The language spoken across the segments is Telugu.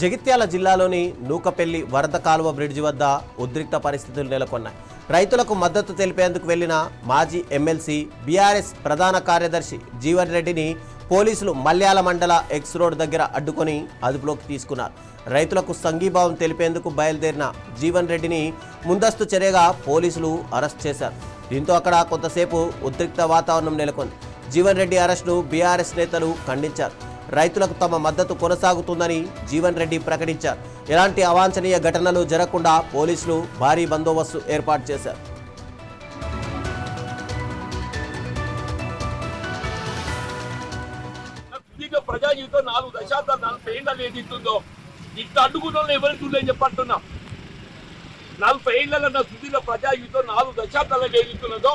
జగిత్యాల జిల్లాలోని నూకపెల్లి వరద కాలువ బ్రిడ్జి వద్ద ఉద్రిక్త పరిస్థితులు నెలకొన్నాయి. రైతులకు మద్దతు తెలిపేందుకు వెళ్లిన మాజీ ఎమ్మెల్సీ బీఆర్ఎస్ ప్రధాన కార్యదర్శి జీవన్ రెడ్డిని పోలీసులు మల్యాల మండల ఎక్స్ రోడ్ దగ్గర అడ్డుకొని అదుపులోకి తీసుకున్నారు. రైతులకు సంఘీభావం తెలిపేందుకు బయలుదేరిన జీవన్ రెడ్డిని ముందస్తు చర్యగా పోలీసులు అరెస్ట్ చేశారు. దీంతో అక్కడ కొంతసేపు ఉద్రిక్త వాతావరణం నెలకొంది. జీవన్ రెడ్డి అరెస్టును బీఆర్ఎస్ నేతలు ఖండించారు. రైతులకు తమ మద్దతు కొనసాగుతుందని జీవన్ రెడ్డి ప్రకటించారు. ఎలాంటి అవాంఛనీయ ఘటనలు జరగకుండా పోలీసులు భారీ బందోబస్తు ఏర్పాటు చేశారు. ప్రజా జీవితం 4 దశాబ్దాలు 40 ఏళ్ళలో ఏదిస్తుందో ఇట్లా అడ్డుకున్న ఎవరు చూడలేని చెప్పంటున్నా. 40 ఏళ్ళలో నా సుదీర్ఘ ప్రజా జీవితం 4 దశాబ్దాలలో ఏదిస్తున్నదో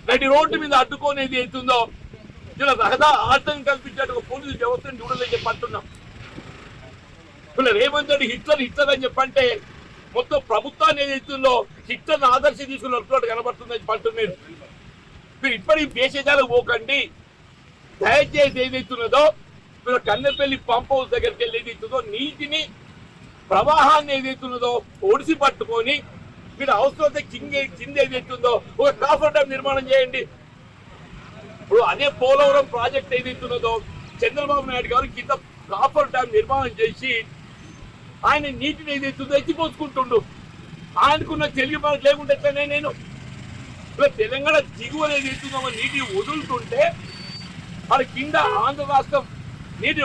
2 రోడ్డు మీద అడ్డుకోనేది అవుతుందో ఇలా రహదా ఆటం కల్పించేట పోలీసు వ్యవస్థను చూడలేని చెప్పంటున్నాం. ఇలా రేవంత్ రెడ్డి హిట్లర్ అని చెప్పంటే మొత్తం ప్రభుత్వాన్ని ఏదైతుందో హిట్లర్ని ఆదర్శ తీసుకున్నట్టు కనబడుతుందని చెప్పంటున్నారు. మీరు ఇప్పటికీ దేశాలకు పోకండి. దయచేసి ఏదైతున్నదో మీరు కన్నెపల్లి పంప్ హౌస్ దగ్గరికి వెళ్ళి ఏదైతుందో నీటిని ప్రవాహాన్ని ఏదైతున్నదో ఒడిసి పట్టుకొని మీరు అవసరమైతే కింద ఏదైతుందో ఒక కాఫర్ డ్యామ్ నిర్మాణం చేయండి. ఇప్పుడు అదే పోలవరం ప్రాజెక్ట్ ఏదైతున్నదో చంద్రబాబు నాయుడు గారు కింద కాఫర్ డ్యామ్ నిర్మాణం చేసి ఆయన నీటిని ఏదైతుందో ఎత్తిపోసుకుంటుండు. ఆయనకున్న తెలివి లేకుండా ఎట్లనే నేను ఇలా తెలంగాణ దిగువ ఏదైతుందో నీటి వదులుతుంటే మరి కింద ఆంధ్ర రాష్ట్రం నీటి